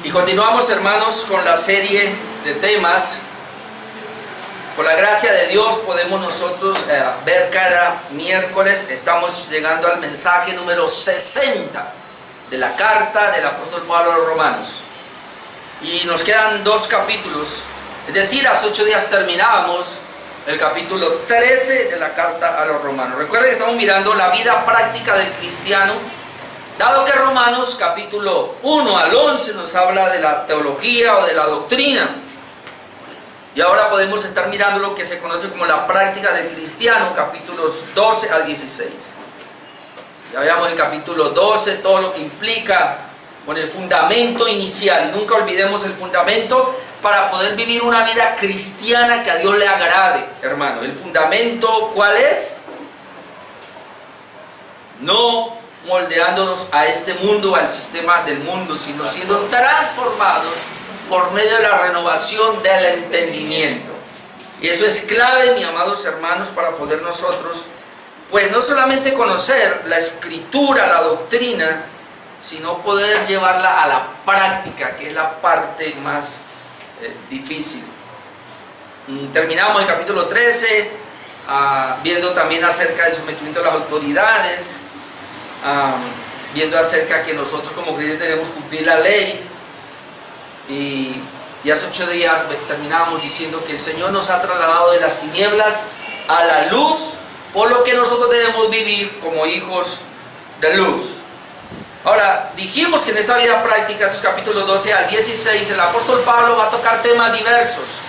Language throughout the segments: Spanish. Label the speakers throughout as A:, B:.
A: Y continuamos, hermanos, con la serie de temas. Por la gracia de Dios podemos nosotros ver cada miércoles. Estamos llegando al mensaje número 60 de la carta del apóstol Pablo a los Romanos. Y nos quedan 2 capítulos. Es decir, hace 8 días terminábamos el capítulo 13 de la carta a los Romanos. Recuerden que estamos mirando la vida práctica del cristiano, dado que Romanos capítulo 1 al 11 nos habla de la teología o de la doctrina. Y ahora podemos estar mirando lo que se conoce como la práctica del cristiano, capítulos 12 al 16. Ya veamos el capítulo 12, todo lo que implica con el fundamento inicial. Nunca olvidemos el fundamento para poder vivir una vida cristiana que a Dios le agrade, hermano. El fundamento, ¿cuál es? No moldeándonos a este mundo, al sistema del mundo, sino siendo transformados por medio de la renovación del entendimiento. Y eso es clave, mis amados hermanos, para poder nosotros, pues no solamente conocer la escritura, la doctrina, sino poder llevarla a la práctica, que es la parte más difícil. Terminamos el capítulo 13, viendo también acerca del sometimiento de las autoridades, viendo acerca que nosotros como creyentes debemos cumplir la ley. Y hace 8 días terminábamos diciendo que el Señor nos ha trasladado de las tinieblas a la luz, por lo que nosotros debemos vivir como hijos de luz. Ahora, dijimos que en esta vida práctica, estos capítulos 12 al 16, el apóstol Pablo va a tocar temas diversos.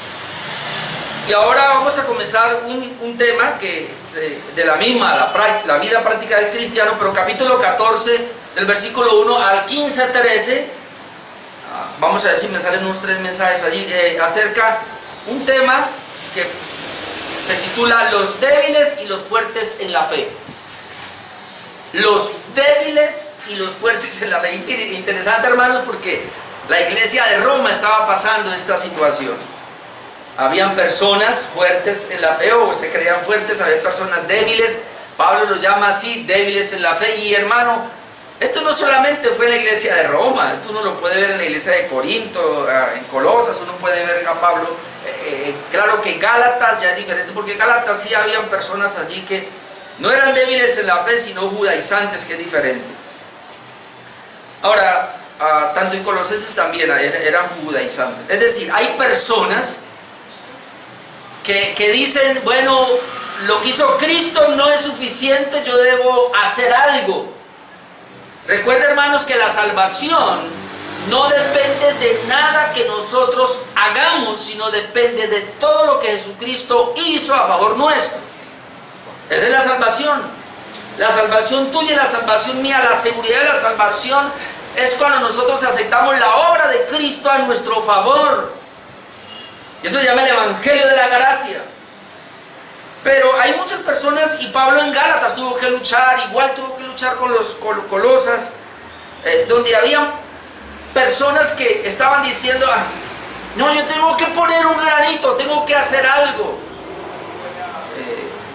A: Y ahora vamos a comenzar un tema que de la misma, la vida práctica del cristiano, pero capítulo 14, del versículo 1 al 15, 13, vamos a decir, me salen unos 3 mensajes allí, acerca un tema que se titula Los débiles y los fuertes en la fe. Los débiles y los fuertes en la fe. Interesante, hermanos, porque la iglesia de Roma estaba pasando esta situación. Habían personas fuertes en la fe, o se creían fuertes, había personas débiles. Pablo los llama así, débiles en la fe. Y hermano, esto no solamente fue en la iglesia de Roma, esto uno lo puede ver en la iglesia de Corinto, en Colosas, uno puede ver a Pablo. Claro que Gálatas ya es diferente, porque en Gálatas sí habían personas allí que no eran débiles en la fe, sino judaizantes, que es diferente. Ahora, tanto en Colosenses también eran judaizantes. Es decir, hay personas que dicen, bueno, lo que hizo Cristo no es suficiente, yo debo hacer algo. Recuerda, hermanos, que la salvación no depende de nada que nosotros hagamos, sino depende de todo lo que Jesucristo hizo a favor nuestro. Esa es la salvación. La salvación tuya y la salvación mía, la seguridad de la salvación es cuando nosotros aceptamos la obra de Cristo a nuestro favor. Y eso se llama el Evangelio de la Gracia. Pero hay muchas personas, y Pablo en Gálatas tuvo que luchar, igual tuvo que luchar con los Colosas, donde había personas que estaban diciendo, no, yo tengo que poner un granito, tengo que hacer algo.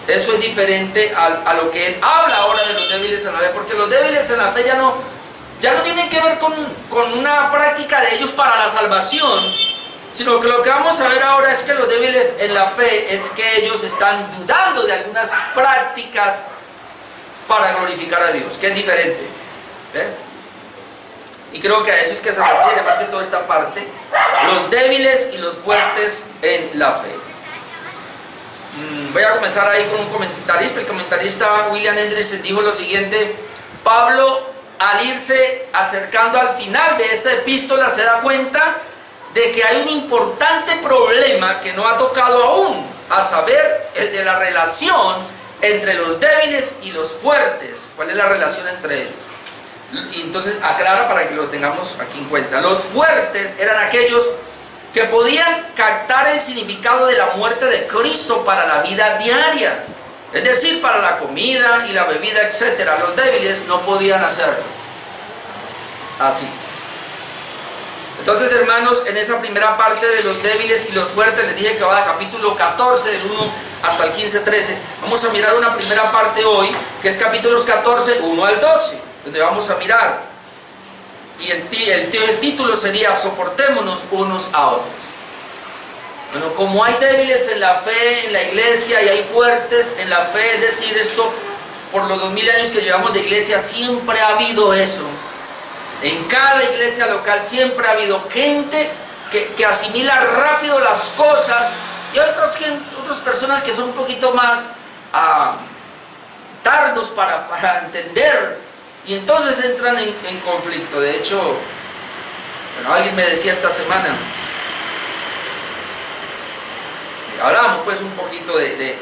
A: Eso es diferente a lo que él habla ahora de los débiles en la fe, porque los débiles en la fe ya no tienen que ver con una práctica de ellos para la salvación, sino que lo que vamos a ver ahora es que los débiles en la fe es que ellos están dudando de algunas prácticas para glorificar a Dios, que es diferente. Y creo que a eso es que se refiere más que toda esta parte, los débiles y los fuertes en la fe. Voy a comenzar ahí con un comentarista. El comentarista William Hendriksen dijo lo siguiente: Pablo, al irse acercando al final de esta epístola, se da cuenta de que hay un importante problema que no ha tocado aún, a saber, el de la relación entre los débiles y los fuertes. ¿Cuál es la relación entre ellos? Y entonces aclara para que lo tengamos aquí en cuenta. Los fuertes eran aquellos que podían captar el significado de la muerte de Cristo para la vida diaria, es decir, para la comida y la bebida, etc. Los débiles no podían hacerlo así. Entonces, hermanos, en esa primera parte de los débiles y los fuertes, les dije que va del capítulo 14, del 1 hasta el 15, 13. Vamos a mirar una primera parte hoy, que es capítulos 14, 1 al 12, donde vamos a mirar y el título sería soportémonos unos a otros. Bueno, como hay débiles en la fe, en la iglesia, y hay fuertes en la fe, es decir, esto, por los 2000 años que llevamos de iglesia, siempre ha habido eso. En cada iglesia local siempre ha habido gente que asimila rápido las cosas, y otras personas que son un poquito más tardos para entender, y entonces entran en conflicto. De hecho, bueno, alguien me decía esta semana, hablábamos pues un poquito de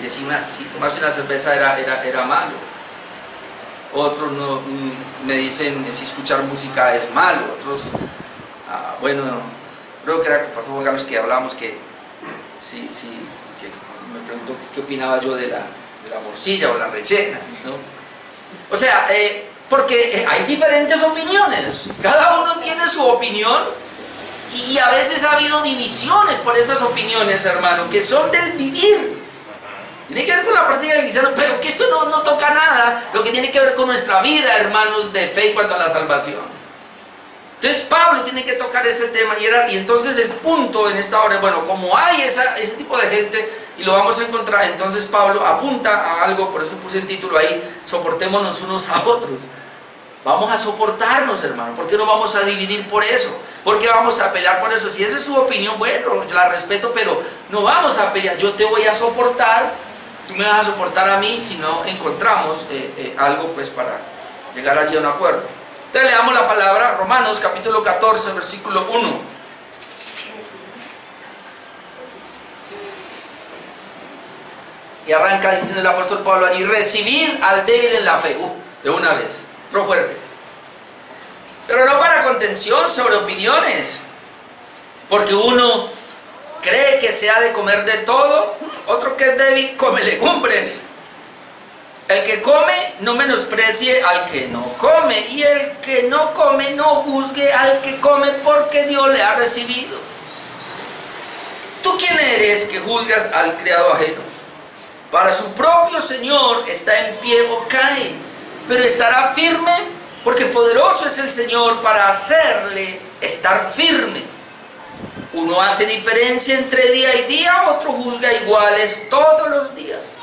A: si tomarse una cerveza era malo. Otros me dicen si escuchar música es malo. Otros, bueno, creo que era el pastor Juan Carlos que hablábamos que me preguntó qué opinaba yo de la morcilla o la rellena, ¿no? O sea, porque hay diferentes opiniones, cada uno tiene su opinión, y a veces ha habido divisiones por esas opiniones, hermano, que son del vivir. Tiene que ver con la práctica del cristiano, pero que esto no toca nada lo que tiene que ver con nuestra vida, hermanos, de fe en cuanto a la salvación. Entonces Pablo tiene que tocar ese tema, y entonces el punto en esta hora, bueno, como hay ese tipo de gente, y lo vamos a encontrar, entonces Pablo apunta a algo, por eso puse el título ahí, soportémonos unos a otros. Vamos a soportarnos, hermano. ¿Por qué no vamos a dividir por eso? ¿Por qué vamos a pelear por eso? Si esa es su opinión, bueno, la respeto, pero no vamos a pelear. Yo te voy a soportar, tú me vas a soportar a mí, si no encontramos algo pues para llegar allí a un acuerdo. Entonces leamos la palabra, Romanos capítulo 14, versículo 1. Y arranca diciendo el apóstol Pablo allí: recibid al débil en la fe. De una vez, otro fuerte. Pero no para contención sobre opiniones, porque uno cree que se ha de comer de todo, otro que es débil come legumbres. El que come no menosprecie al que no come, y el que no come no juzgue al que come, porque Dios le ha recibido. ¿Tú quién eres que juzgas al criado ajeno? Para su propio Señor está en pie o cae, pero estará firme, porque poderoso es el Señor para hacerle estar firme. Uno hace diferencia entre día y día, otro juzga iguales todos los días.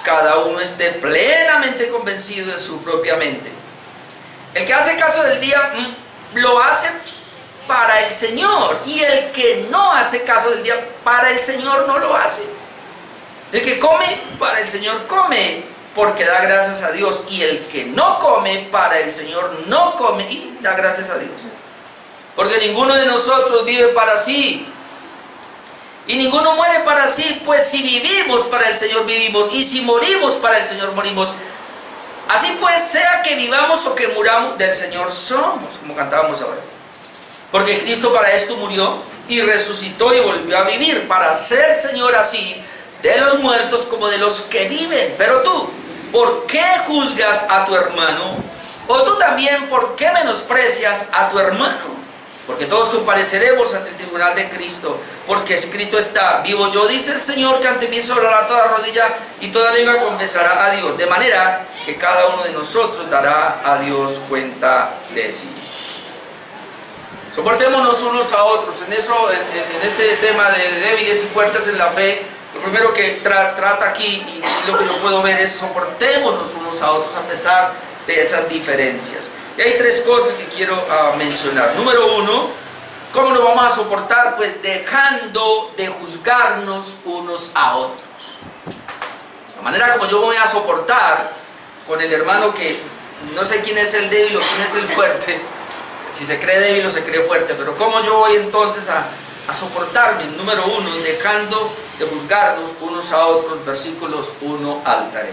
A: Cada uno esté plenamente convencido en su propia mente. El que hace caso del día lo hace para el Señor, y el que no hace caso del día para el Señor no lo hace. El que come para el Señor come, porque da gracias a Dios, y el que no come para el Señor no come y da gracias a Dios. Porque ninguno de nosotros vive para sí, y ninguno muere para sí, pues si vivimos para el Señor vivimos, y si morimos para el Señor morimos. Así pues, sea que vivamos o que muramos, del Señor somos, como cantábamos ahora. Porque Cristo para esto murió y resucitó y volvió a vivir, para ser Señor así de los muertos como de los que viven. Pero tú, ¿por qué juzgas a tu hermano? O tú también, ¿por qué menosprecias a tu hermano? Porque todos compareceremos ante el tribunal de Cristo, porque escrito está: vivo yo, dice el Señor, que ante mí se doblará toda rodilla y toda lengua confesará a Dios. De manera que cada uno de nosotros dará a Dios cuenta de sí. Soportémonos unos a otros. En ese tema de débiles y fuertes en la fe, lo primero que trata aquí, y lo que yo puedo ver, es soportémonos unos a otros a pesar de esas diferencias. Y hay tres cosas que quiero mencionar. Número uno, ¿cómo nos vamos a soportar? Pues dejando de juzgarnos unos a otros. La manera como yo voy a soportar con el hermano que no sé quién es el débil o quién es el fuerte, si se cree débil o se cree fuerte, pero ¿cómo yo voy entonces a soportarme? Número uno, dejando de juzgarnos unos a otros, versículos 1 al 3.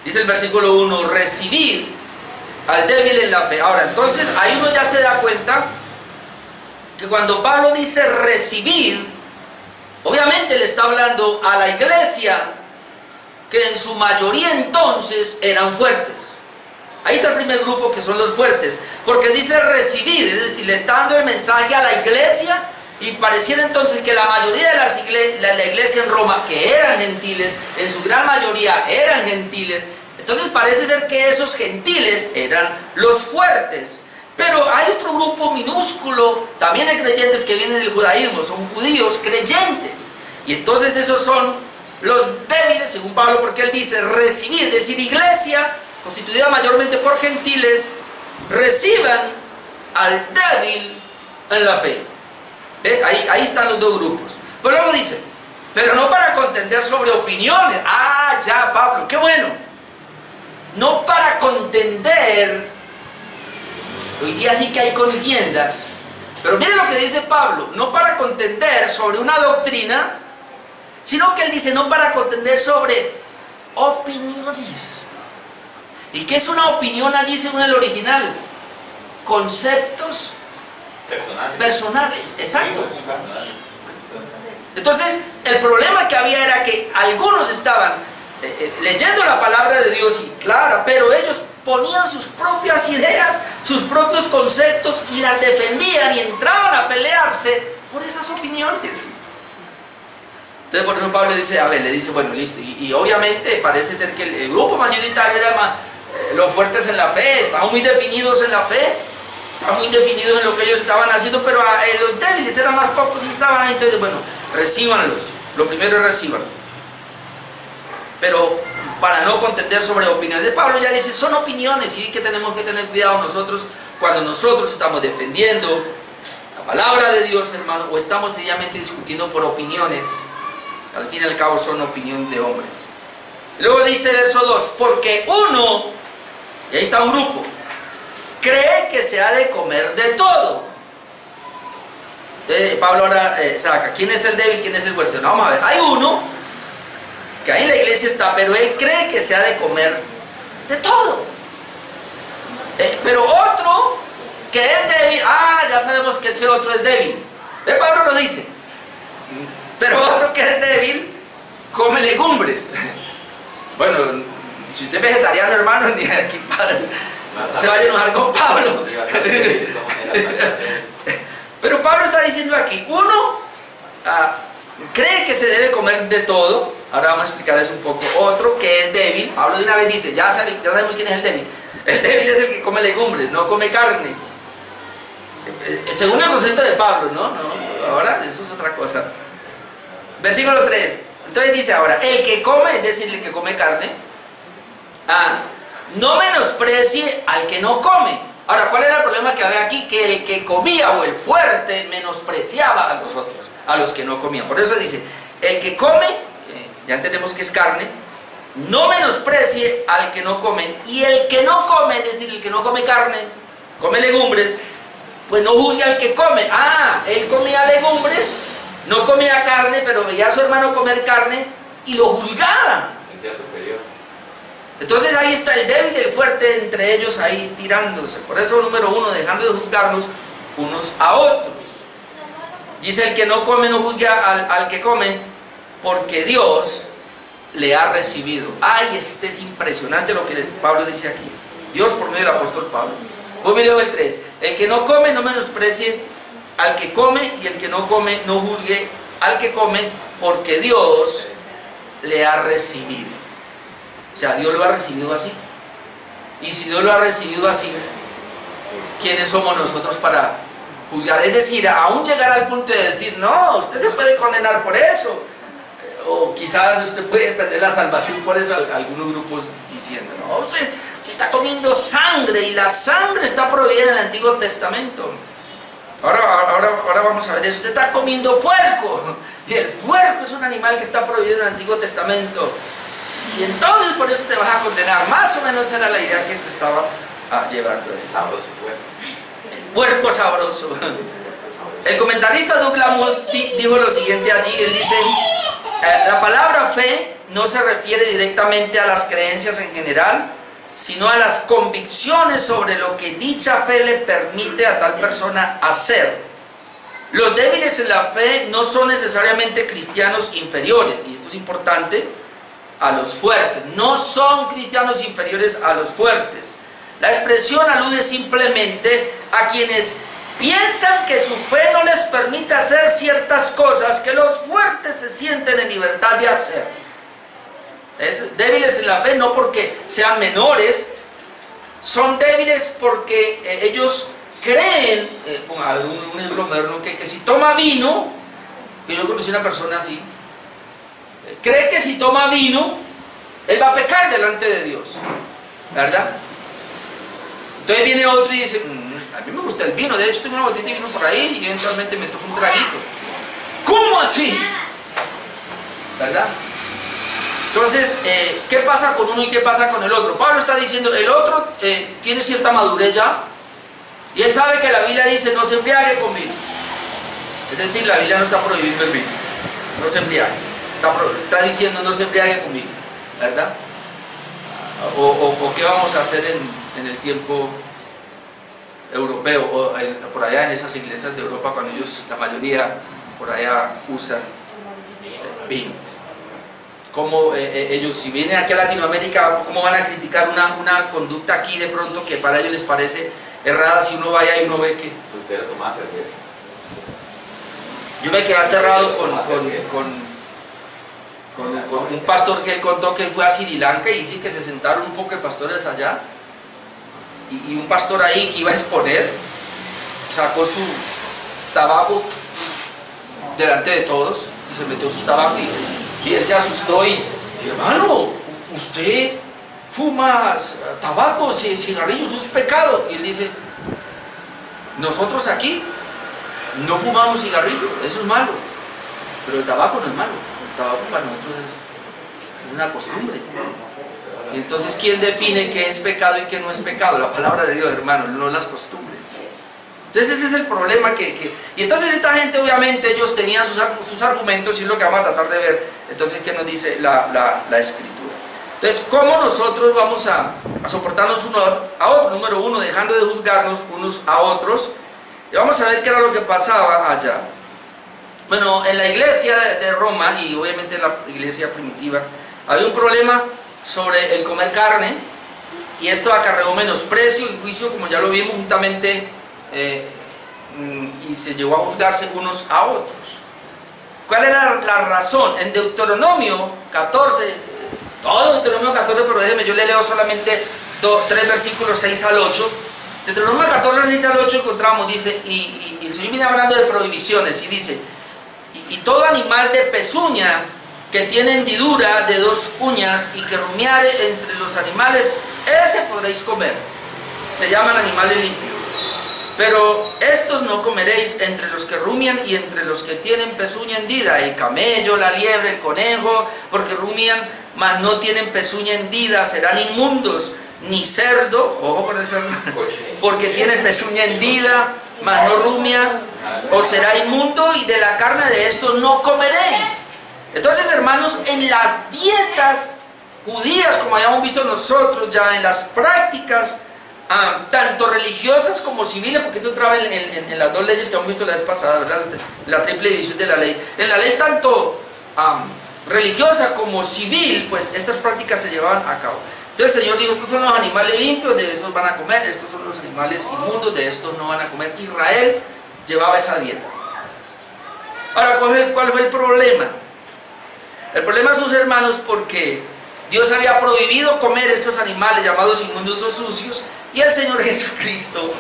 A: Dice el versículo 1, recibid al débil en la fe. Ahora, entonces, ahí uno ya se da cuenta que cuando Pablo dice recibid, obviamente le está hablando a la iglesia, que en su mayoría entonces eran fuertes. Ahí está el primer grupo, que son los fuertes, porque dice recibir, es decir, le está dando el mensaje a la iglesia, y pareciera entonces que la mayoría de la iglesia en Roma, que eran gentiles, en su gran mayoría eran gentiles, entonces parece ser que esos gentiles eran los fuertes. Pero hay otro grupo minúsculo, también de creyentes que vienen del judaísmo, son judíos creyentes. Y entonces esos son los débiles, según Pablo, porque él dice recibir, es decir, iglesia constituida mayormente por gentiles, reciban al débil en la fe. Ahí están los dos grupos. Pero luego dice, pero no para contender sobre opiniones. Ah, ya, Pablo, qué bueno. No para contender. Hoy día sí que hay contiendas. Pero miren lo que dice Pablo, no para contender sobre una doctrina, sino que él dice no para contender sobre opiniones. ¿Y qué es una opinión allí según el original? Conceptos personales. Exacto. Entonces, el problema que había era que algunos estaban leyendo la palabra de Dios y clara, pero ellos ponían sus propias ideas, sus propios conceptos y las defendían y entraban a pelearse por esas opiniones. Entonces por eso Pablo dice, a ver, le dice, bueno, listo, y obviamente parece ser que el grupo mayoritario era los fuertes en la fe, estaban muy definidos en la fe, estaban muy definidos en lo que ellos estaban haciendo, pero los débiles eran más pocos y estaban ahí. Entonces, bueno, recíbanlos, lo primero es reciban. Pero para no contender sobre opiniones, de Pablo ya dice, son opiniones, y que tenemos que tener cuidado nosotros cuando nosotros estamos defendiendo la palabra de Dios, hermano, o estamos sencillamente discutiendo por opiniones. Al fin y al cabo son opinión de hombres. Luego dice verso 2, porque uno, y ahí está un grupo, cree que se ha de comer de todo. Entonces Pablo ahora saca, ¿quién es el débil, quién es el fuerte? No, vamos a ver, hay uno que ahí en la iglesia está, pero él cree que se ha de comer de todo. Pero otro que es débil, ya sabemos que ese otro es débil. Pablo lo dice. Pero otro que es débil, come legumbres. Bueno, si usted es vegetariano, hermano, ni aquí se vaya a enojar con Pablo. Pero Pablo está diciendo aquí, uno cree que se debe comer de todo. Ahora vamos a explicar eso un poco. Otro que es débil, Pablo de una vez dice, ya sabemos quién es el débil. El débil es el que come legumbres, no come carne. Según el concepto de Pablo, ¿no? Ahora eso es otra cosa. Versículo 3. Entonces dice ahora, el que come, es decir, el que come carne, no menosprecie al que no come. Ahora, ¿cuál era el problema que había aquí? Que el que comía o el fuerte menospreciaba a los otros, a los que no comían. Por eso dice, el que come, ya entendemos que es carne, no menosprecie al que no come. Y el que no come, es decir, el que no come carne, come legumbres, pues no juzgue al que come. Él comía legumbres, no comía carne, pero veía a su hermano comer carne y lo juzgaba. Entonces ahí está el débil y el fuerte entre ellos ahí tirándose. Por eso, número uno, dejando de juzgarnos unos a otros. Dice, el que no come no juzgue al que come, porque Dios le ha recibido. Es impresionante lo que Pablo dice aquí. Dios por medio del apóstol Pablo. Voy a leer el 3. El que no come no menosprecie al que come, y el que no come no juzgue al que come, porque Dios le ha recibido. O sea, Dios lo ha recibido así. Y si Dios lo ha recibido así, ¿quiénes somos nosotros para juzgar? Es decir, aún llegar al punto de decir, no, usted se puede condenar por eso. O quizás usted puede perder la salvación por eso, algunos grupos diciendo, no, usted está comiendo sangre, y la sangre está prohibida en el Antiguo Testamento. Ahora vamos a ver eso. Usted está comiendo puerco, y el puerco es un animal que está prohibido en el Antiguo Testamento, y entonces por eso te vas a condenar. Más o menos era la idea que se estaba llevando. El puerco sabroso. El comentarista Douglas Moore dijo lo siguiente allí. Él dice, la palabra fe no se refiere directamente a las creencias en general, sino a las convicciones sobre lo que dicha fe le permite a tal persona hacer. Los débiles en la fe no son necesariamente cristianos inferiores, y esto es importante, a los fuertes. No son cristianos inferiores a los fuertes. La expresión alude simplemente a quienes piensan que su fe no les permite hacer ciertas cosas que los fuertes se sienten en libertad de hacer. Débiles en la fe no porque sean menores, son débiles porque ellos creen, a ver, un ejemplo moderno, que si toma vino, que yo conocí una persona así, cree que si toma vino, él va a pecar delante de Dios, ¿verdad? Entonces viene otro y dice, a mí me gusta el vino, de hecho tengo una botella de vino por ahí y eventualmente me tomo un traguito. ¿Cómo así? ¿Verdad? Entonces, ¿qué pasa con uno y qué pasa con el otro? Pablo está diciendo, el otro tiene cierta madurez ya, y él sabe que la Biblia dice, no se embriague con vino. Es decir, la Biblia no está prohibiendo el vino, no se embriague. Está diciendo, no se embriague con vino, ¿verdad? O qué vamos a hacer en el tiempo europeo, o por allá en esas iglesias de Europa, cuando ellos, la mayoría, por allá usan vino. Cómo ellos, si vienen aquí a Latinoamérica, cómo van a criticar una conducta aquí de pronto que para ellos les parece errada, si uno vaya y uno ve que...
B: Lutero tomaba cerveza.
A: Yo me quedé aterrado con un pastor que él contó que él fue a Sri Lanka y dice que se sentaron un poco de pastores allá y un pastor ahí que iba a exponer sacó su tabaco delante de todos y se metió su tabaco y él se asustó y hermano, usted fuma tabaco, cigarrillos, eso es pecado. Y él dice, nosotros aquí no fumamos cigarrillos, eso es malo, pero el tabaco no es malo, el tabaco para nosotros es una costumbre. Y entonces, ¿quién define qué es pecado y qué no es pecado? La palabra de Dios, hermano, no las costumbres. Entonces ese es el problema y entonces esta gente, obviamente, ellos tenían sus argumentos y es lo que vamos a tratar de ver. Entonces, ¿qué nos dice la Escritura? Entonces, ¿cómo nosotros vamos a soportarnos uno a otro? Número uno, dejando de juzgarnos unos a otros. Y vamos a ver qué era lo que pasaba allá. Bueno, en la iglesia de Roma, y obviamente en la iglesia primitiva, había un problema sobre el comer carne, y esto acarreó menosprecio y juicio, como ya lo vimos juntamente, y se llegó a juzgarse unos a otros. ¿Cuál era la razón? En Deuteronomio 14, todo Deuteronomio 14, pero déjeme, yo le leo solamente 3 versículos 6 al 8. Deuteronomio 14, 6 al 8 encontramos, dice, y el Señor viene hablando de prohibiciones, y dice, y todo animal de pezuña que tiene hendidura de 2 uñas y que rumiare entre los animales, ese podréis comer. Se llaman animales limpios. Pero estos no comeréis entre los que rumian y entre los que tienen pezuña hendida, el camello, la liebre, el conejo, porque rumian, mas no tienen pezuña hendida, serán inmundos, ni cerdo, ojo con el cerdo, porque tiene pezuña hendida, mas no rumia, os será inmundo, y de la carne de estos no comeréis. Entonces, hermanos, en las dietas judías, como hayamos visto nosotros ya, en las prácticas tanto religiosas como civiles, porque esto entraba en las 2 leyes que hemos visto la vez pasada, ¿verdad? La triple división de la ley. En la ley tanto religiosa como civil, pues estas prácticas se llevaban a cabo. Entonces el Señor dijo, estos son los animales limpios, de esos van a comer, estos son los animales inmundos, de estos no van a comer. Israel llevaba esa dieta. Ahora, ¿cuál fue el problema? El problema, sus hermanos, porque Dios había prohibido comer estos animales llamados inmundos o sucios, y el Señor Jesucristo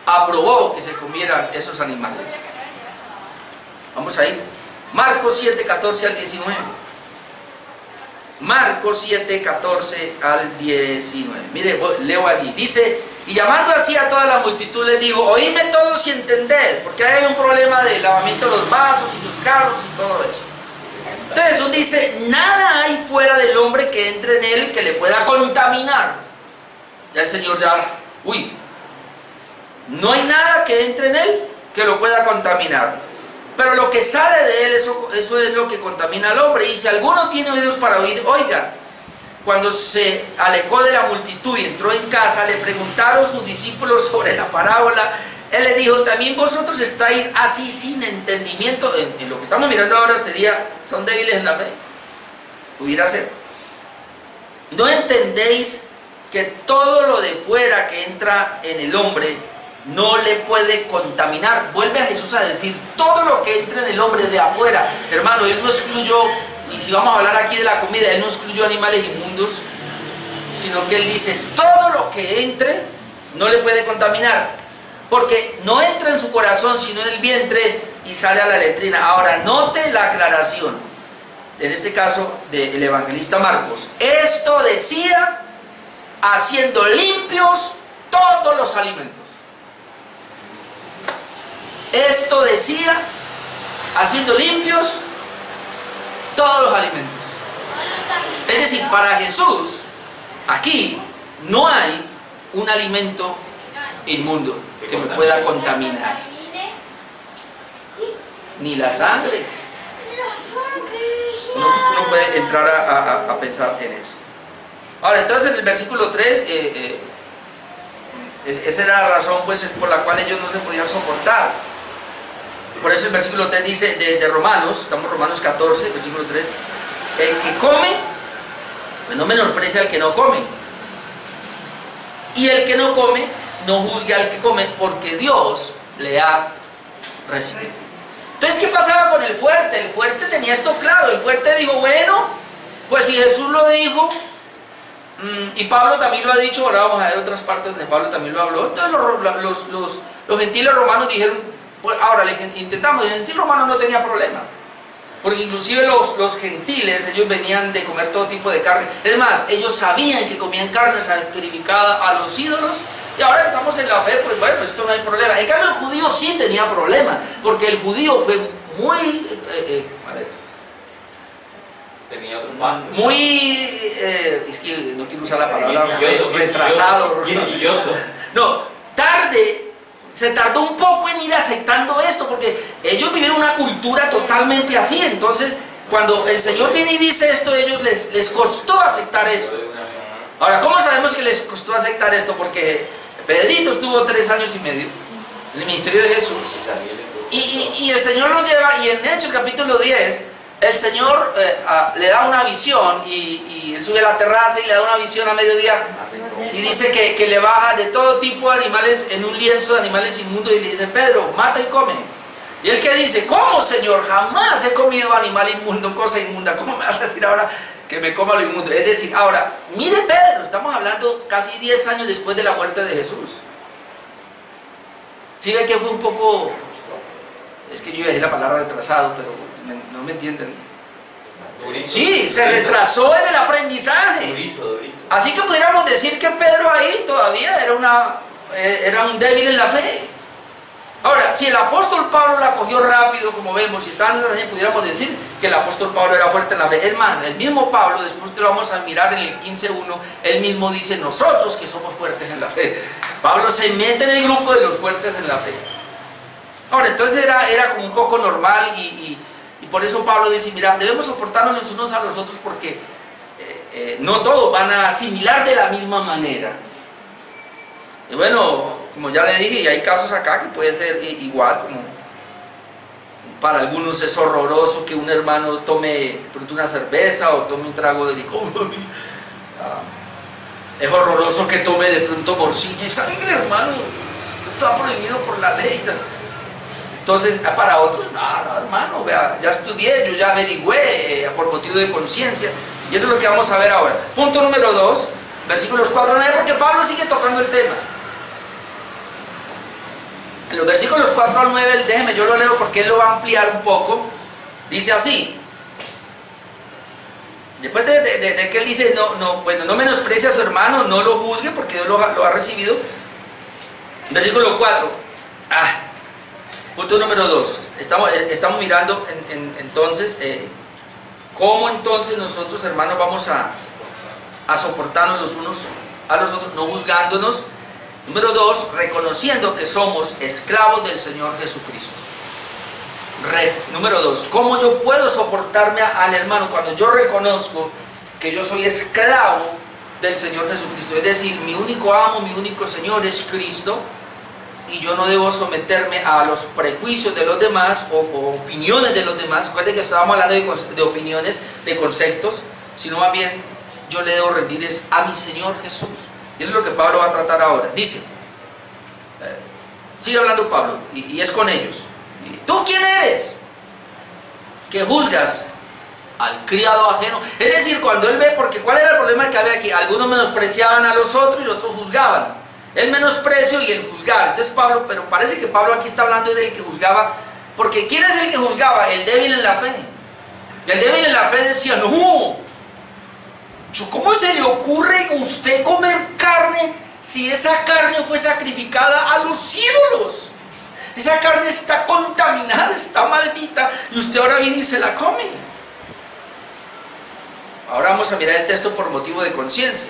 A: aprobó que se comieran esos animales. Vamos a ir. Marcos 7, 14 al 19. Marcos 7, 14 al 19. Mire, leo allí. Dice, y llamando así a toda la multitud les dijo, oídme todos y entended, porque hay un problema de lavamiento de los vasos y los carros y todo eso. Entonces Jesús dice, nada hay fuera del hombre que entre en él que le pueda contaminar. Ya el Señor no hay nada que entre en él que lo pueda contaminar. Pero lo que sale de él, eso es lo que contamina al hombre. Y si alguno tiene oídos para oír, oiga. Cuando se alejó de la multitud y entró en casa, le preguntaron sus discípulos sobre la parábola. Él le dijo, también vosotros estáis así sin entendimiento. En lo que estamos mirando ahora son débiles en la fe. Pudiera ser. ¿No entendéis que todo lo de fuera que entra en el hombre no le puede contaminar? Vuelve a Jesús a decir, todo lo que entra en el hombre de afuera. Hermano, Él no excluyó, y si vamos a hablar aquí de la comida, Él no excluyó animales inmundos, sino que Él dice, todo lo que entre no le puede contaminar, porque no entra en su corazón, sino en el vientre y sale a la letrina. Ahora, note la aclaración, en este caso del evangelista Marcos. Esto decía, haciendo limpios todos los alimentos. Esto decía, haciendo limpios todos los alimentos. Es decir, para Jesús, aquí no hay un alimento inmundo que me pueda contaminar. Ni la sangre. Uno puede entrar a pensar en eso. Ahora, entonces en el versículo 3, esa era la razón pues por la cual ellos no se podían soportar. Por eso el versículo 3 dice de Romanos, estamos en Romanos 14, versículo 3, el que come, pues no menosprecia al que no come. Y el que no come, no juzgue al que come, porque Dios le ha recibido. Entonces, ¿qué pasaba con el fuerte? El fuerte tenía esto claro. El fuerte dijo, bueno, pues si Jesús lo dijo, y Pablo también lo ha dicho, ahora vamos a ver otras partes donde Pablo también lo habló. Entonces los gentiles romanos dijeron, pues ahora intentamos, el gentil romano no tenía problema. Porque inclusive los gentiles, ellos venían de comer todo tipo de carne. Es más, ellos sabían que comían carne sacrificada a los ídolos. Y ahora que estamos en la fe, pues bueno, esto no hay problema. En cambio el judío sí tenía problema. Porque el judío fue muy...
B: tenía otro pan.
A: Muy... es que no quiero usar la palabra retrasado.
B: Quisquilloso.
A: No, se tardó un poco en ir aceptando esto, porque ellos vivieron una cultura totalmente así. Entonces, cuando el Señor viene y dice esto, a ellos les costó aceptar esto. Ahora, ¿cómo sabemos que les costó aceptar esto? Porque Pedrito estuvo 3 años y medio en el ministerio de Jesús. Y el Señor lo lleva, y en Hechos capítulo 10, el Señor le da una visión, y él sube a la terraza y le da una visión a mediodía. Y dice que le baja de todo tipo de animales en un lienzo de animales inmundos y le dice, Pedro, mata y come. Y él que dice, ¿cómo, Señor? Jamás he comido animal inmundo, cosa inmunda. ¿Cómo me vas a decir ahora que me coma lo inmundo? Es decir, ahora, mire Pedro, estamos hablando casi 10 años después de la muerte de Jesús. ¿Sí ve que fue un poco... Es que yo iba a decir la palabra retrasado, pero no me entienden.
B: Durito.
A: Sí, se retrasó en el aprendizaje.
B: Durito.
A: Así que pudiéramos decir que Pedro ahí todavía era un débil en la fe. Ahora, si el apóstol Pablo la cogió rápido, como vemos, si estaban en esa, pudiéramos decir que el apóstol Pablo era fuerte en la fe. Es más, el mismo Pablo, después te lo vamos a mirar en el 15.1, él mismo dice, nosotros que somos fuertes en la fe. Pablo se mete en el grupo de los fuertes en la fe. Ahora, entonces era como un poco normal y por eso Pablo dice, mira, debemos soportarnos los unos a los otros porque no todos van a asimilar de la misma manera. Y bueno, como ya le dije, y hay casos acá que puede ser igual, como para algunos es horroroso que un hermano tome pronto una cerveza o tome un trago de licor. Es horroroso que tome de pronto morcilla y sangre, hermano. Esto está prohibido por la ley. Entonces, para otros, no, hermano, vea, ya estudié, yo ya averigüé por motivo de conciencia. Y eso es lo que vamos a ver ahora. Punto número 2, versículos 4 al 9, porque Pablo sigue tocando el tema. En los versículos 4 al 9, déjeme, yo lo leo porque él lo va a ampliar un poco. Dice así. Después de que él dice, no menosprecie a su hermano, no lo juzgue porque Dios lo ha recibido. Versículo 4. Punto número 2. Estamos mirando entonces cómo entonces nosotros, hermanos, vamos a soportarnos los unos a los otros, no juzgándonos. Número 2, reconociendo que somos esclavos del Señor Jesucristo. Número 2, ¿cómo yo puedo soportarme al hermano cuando yo reconozco que yo soy esclavo del Señor Jesucristo? Es decir, mi único amo, mi único Señor es Cristo. Y yo no debo someterme a los prejuicios de los demás o opiniones de los demás. Recuerden que estábamos hablando de opiniones, de conceptos, sino más bien yo le debo rendir a mi Señor Jesús. Y eso es lo que Pablo va a tratar ahora. Dice, sigue hablando Pablo, y es con ellos. ¿Tú quién eres? Que juzgas al criado ajeno. Es decir, cuando él ve, porque ¿cuál era el problema que había aquí? Algunos menospreciaban a los otros y los otros juzgaban. el menosprecio y el juzgar. Entonces Pablo, pero parece que Pablo aquí está hablando del que juzgaba, porque ¿quién es el que juzgaba? El débil en la fe. Y el débil en la fe decía, no, ¿cómo se le ocurre a usted comer carne si esa carne fue sacrificada a los ídolos? Esa carne está contaminada, está maldita, y usted ahora viene y se la come. Ahora vamos a mirar el texto por motivo de conciencia.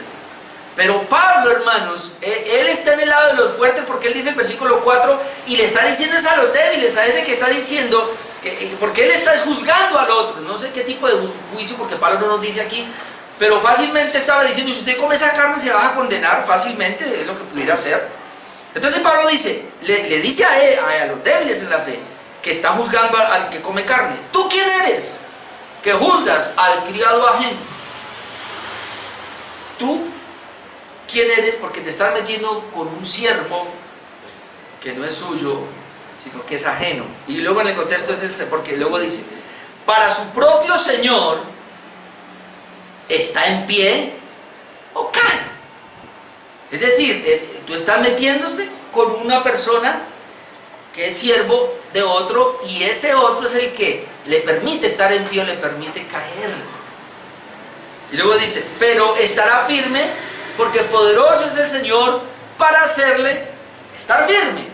A: Pero Pablo, hermanos, él está en el lado de los fuertes, porque él dice en versículo 4, y le está diciendo es a los débiles, a ese que está diciendo, porque él está juzgando al otro. No sé qué tipo de juicio, porque Pablo no nos dice aquí, pero fácilmente estaba diciendo, si usted come esa carne se va a condenar fácilmente, es lo que pudiera hacer. Entonces Pablo dice, le dice a los débiles en la fe, que está juzgando al que come carne. ¿Tú quién eres? Que juzgas al criado ajeno. ¿Tú quién eres? Porque te estás metiendo con un siervo que no es suyo, sino que es ajeno. Y luego en el contexto es porque luego dice, para su propio Señor está en pie o cae. Es decir, tú estás metiéndose con una persona que es siervo de otro, y ese otro es el que le permite estar en pie o le permite caer. Y luego dice, pero estará firme porque poderoso es el Señor para hacerle estar firme.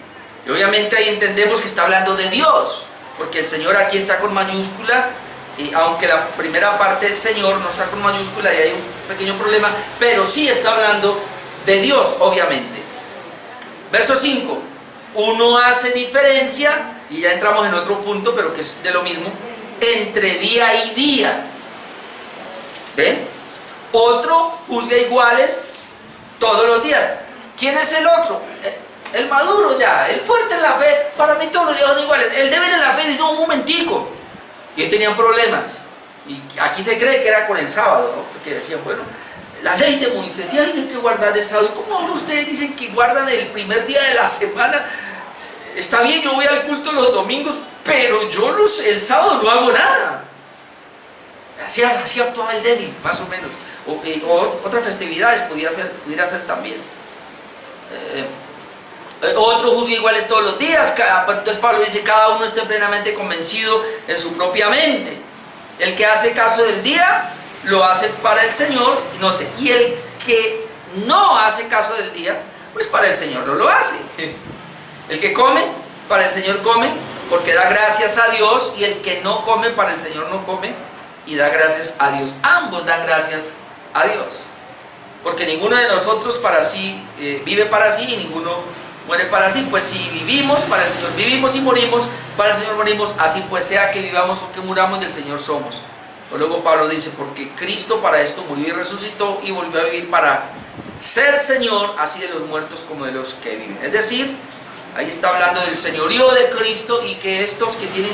A: Y obviamente ahí entendemos que está hablando de Dios, porque el Señor aquí está con mayúscula, y aunque la primera parte Señor no está con mayúscula y hay un pequeño problema, pero sí está hablando de Dios, obviamente. Verso 5, uno hace diferencia, y ya entramos en otro punto, pero que es de lo mismo, entre día y día. ¿Ven? Otro juzga iguales todos los días. ¿Quién es el otro? El maduro ya, el fuerte en la fe. Para mí todos los días son iguales. El débil en la fe dice, un momentico. Y ellos tenían problemas. Y aquí se cree que era con el sábado, ¿no? Porque decían, bueno, la ley de Moisés, y hay que guardar el sábado. ¿Cómo ahora ustedes dicen que guardan el primer día de la semana? Está bien, yo voy al culto los domingos, pero yo el sábado no hago nada. Así actuaba el débil, más o menos. O otras festividades pudiera ser también. Otro juzga iguales todos los días. Entonces Pablo dice, cada uno esté plenamente convencido en su propia mente. El que hace caso del día, lo hace para el Señor. Note, y el que no hace caso del día, pues para el Señor no lo hace. El que come, para el Señor come, porque da gracias a Dios. Y el que no come, para el Señor no come, y da gracias a Dios. Ambos dan gracias a Dios, porque ninguno de nosotros para sí vive para sí, y ninguno muere para sí. Pues si vivimos, para el Señor vivimos, y morimos, para el Señor morimos. Así pues, sea que vivamos o que muramos, del Señor somos. Luego Pablo dice, porque Cristo para esto murió y resucitó, y volvió a vivir para ser Señor, así de los muertos como de los que viven. Es decir, ahí está hablando del señorío de Cristo, y que estos que tienen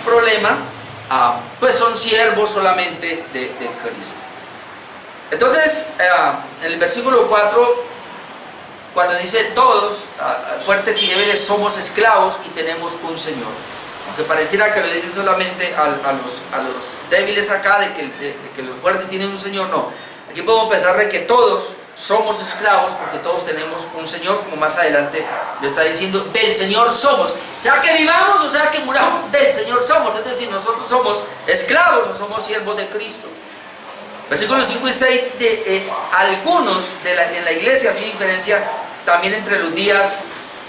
A: problema, pues son siervos solamente de Cristo. Entonces, en el versículo 4, cuando dice todos, fuertes y débiles, somos esclavos y tenemos un Señor. Aunque pareciera que lo dice solamente a los débiles acá, de que los fuertes tienen un Señor, no. Aquí podemos pensar de que todos somos esclavos, porque todos tenemos un Señor, como más adelante lo está diciendo, del Señor somos. Sea que vivamos o sea que muramos, del Señor somos. Es decir, nosotros somos esclavos o somos siervos de Cristo. Versículos 5 y 6, algunos en la iglesia hacen diferencia también entre los días